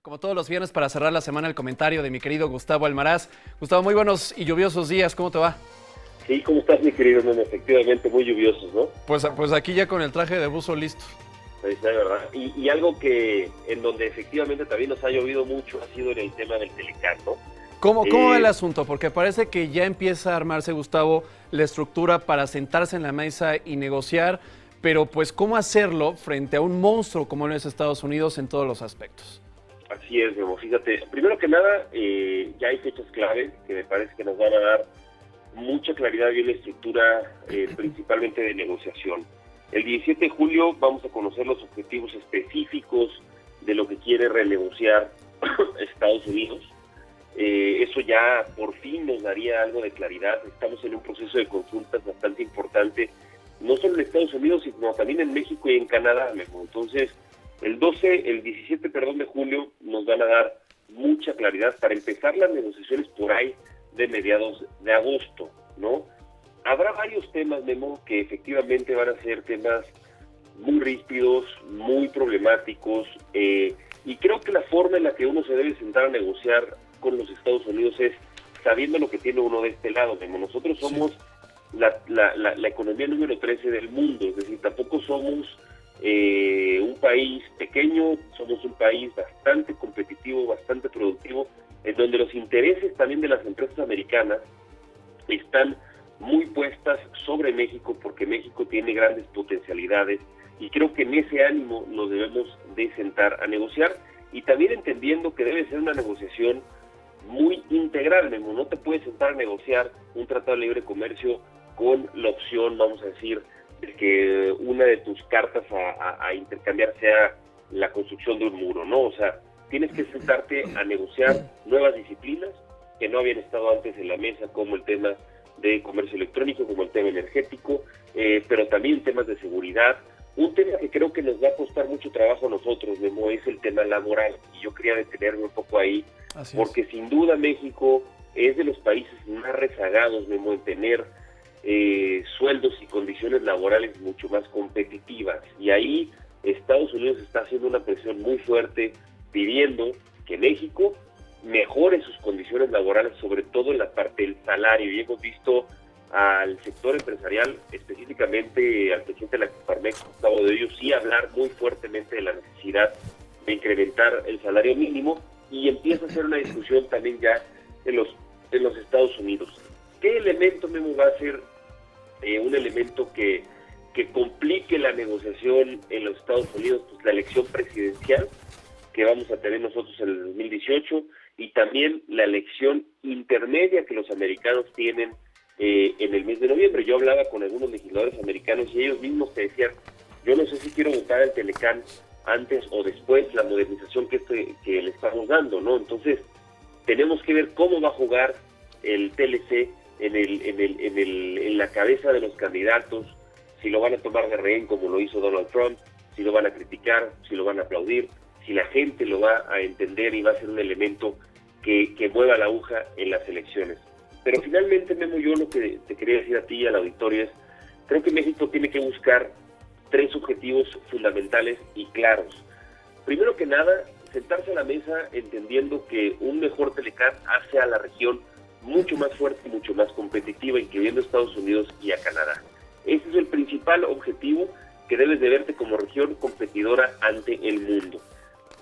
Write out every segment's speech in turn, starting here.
Como todos los viernes para cerrar la semana, el comentario de mi querido Gustavo Almaraz. Gustavo, muy buenos y lluviosos días, ¿cómo te va? Sí, ¿cómo estás, mi querido Memo? Efectivamente, muy lluviosos, ¿no? Pues aquí ya con el traje de buzo listo. Es la verdad. Y algo que en donde efectivamente también nos ha llovido mucho ha sido en el tema del Telecán, ¿no? ¿Cómo va el asunto? Porque parece que ya empieza a armarse, Gustavo, la estructura para sentarse en la mesa y negociar, pero pues ¿cómo hacerlo frente a un monstruo como lo es Estados Unidos en todos los aspectos? Así es, Memo. Fíjate, primero que nada, ya hay fechas clave que me parece que nos van a dar mucha claridad y una estructura principalmente de negociación. El 17 de julio vamos a conocer los objetivos específicos de lo que quiere renegociar Estados Unidos. Eso ya por fin nos daría algo de claridad. Estamos en un proceso de consultas bastante importante, no solo en Estados Unidos, sino también en México y en Canadá, Memo. Entonces, el 17 de julio nos van a dar mucha claridad para empezar las negociaciones por ahí de mediados de agosto, ¿no? Habrá varios temas, Memo, que efectivamente van a ser temas muy ríspidos, muy problemáticos, y creo que la forma en la que uno se debe sentar a negociar con los Estados Unidos es sabiendo lo que tiene uno de este lado, Memo. Nosotros somos la economía número 13 del mundo, es decir, tampoco somos un país pequeño, somos un país bastante competitivo, bastante productivo, en donde los intereses también de las empresas americanas están muy puestas sobre México, porque México tiene grandes potencialidades, y creo que en ese ánimo nos debemos de sentar a negociar, y también entendiendo que debe ser una negociación muy integral, Memo. No te puedes sentar a negociar un tratado de libre comercio con la opción, vamos a decir, de que una de tus cartas a intercambiar sea la construcción de un muro, ¿no? O sea, tienes que sentarte a negociar nuevas disciplinas que no habían estado antes en la mesa, como el tema de comercio electrónico, como el tema energético, pero también temas de seguridad. Un tema que creo que nos va a costar mucho trabajo a nosotros, Memo, es el tema laboral, y yo quería detenerme un poco ahí, porque sin duda México es de los países más rezagados, Memo, en tener sueldos y condiciones laborales mucho más competitivas, y ahí Estados Unidos está haciendo una presión muy fuerte pidiendo que México mejore sus condiciones laborales, sobre todo en la parte del salario, y hemos visto al sector empresarial, específicamente al presidente de la Coparmex, Gustavo de Hoyos, sí hablar muy fuertemente de la necesidad de incrementar el salario mínimo, y empieza a ser una discusión también ya en los Estados Unidos. ¿Qué elemento, Memo, va a ser un elemento que complique la negociación en los Estados Unidos? Pues la elección presidencial que vamos a tener nosotros en el 2018, y también la elección intermedia que los americanos tienen en el mes de noviembre. Yo hablaba con algunos legisladores americanos y ellos mismos te decían, yo no sé si quiero votar al Telecán antes o después, la modernización que le estamos dando, ¿no? Entonces, tenemos que ver cómo va a jugar el TLC en la cabeza de los candidatos, si lo van a tomar de rehén como lo hizo Donald Trump, si lo van a criticar, si lo van a aplaudir, si la gente lo va a entender y va a ser un elemento que mueva la aguja en las elecciones. Pero finalmente, Memo, yo lo que te quería decir a ti y al auditorio es, creo que México tiene que buscar tres objetivos fundamentales y claros. Primero que nada, sentarse a la mesa entendiendo que un mejor Telecán hace a la región mucho más fuerte y mucho más competitiva, incluyendo a Estados Unidos y a Canadá. Ese es el principal objetivo, que debes de verte como región competidora ante el mundo.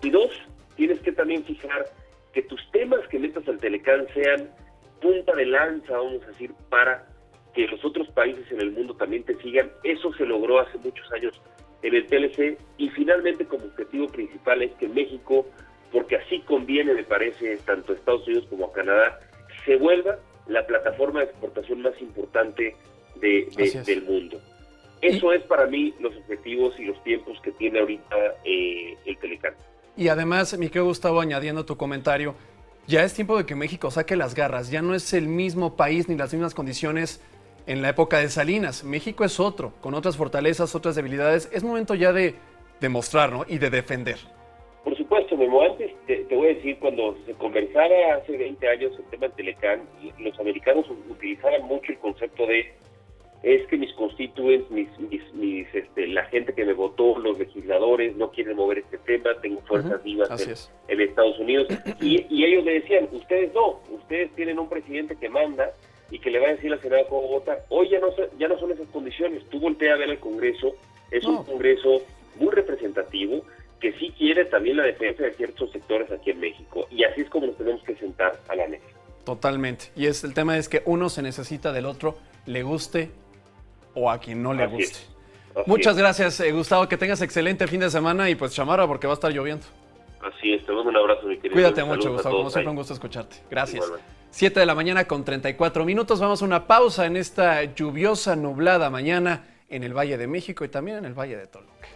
Y dos, tienes que también fijar que tus temas que metas al Telecán sean punta de lanza, vamos a decir, para que los otros países en el mundo también te sigan. Eso se logró hace muchos años en el TLC, y finalmente como objetivo principal es que México, porque así conviene, me parece, tanto a Estados Unidos como a Canadá, se vuelva la plataforma de exportación más importante del mundo. Eso es para mí los objetivos y los tiempos que tiene ahorita el Telecán. Y además, mi querido Gustavo, añadiendo tu comentario, ya es tiempo de que México saque las garras. Ya no es el mismo país ni las mismas condiciones en la época de Salinas. México es otro, con otras fortalezas, otras debilidades. Es momento ya de demostrar, ¿no? Y de defender. Por supuesto, Memo. Antes te voy a decir, cuando se conversaba hace 20 años el tema del Telecán, los americanos utilizaban mucho el concepto de es que mis constituyentes, la gente que me votó, los legisladores, no quieren mover este tema, tengo fuerzas vivas en Estados Unidos, y ellos le decían, ustedes no, ustedes tienen un presidente que manda y que le va a decir al Senado cómo vota. Hoy ya no son esas condiciones. Tú voltea a ver el Congreso, es un Congreso muy representativo, que sí quiere también la defensa de ciertos sectores aquí en México, y así es como nos tenemos que sentar a la mesa. Totalmente. Y el tema es que uno se necesita del otro, le guste o a quien no le guste. Muchas gracias, Gustavo, que tengas excelente fin de semana y pues chamarra porque va a estar lloviendo. Así es, te mando un abrazo, mi querido. Cuídate mucho, Gustavo, como siempre un gusto escucharte. Gracias. 7 de la mañana con 34 minutos, vamos a una pausa en esta lluviosa, nublada mañana en el Valle de México y también en el Valle de Toluca.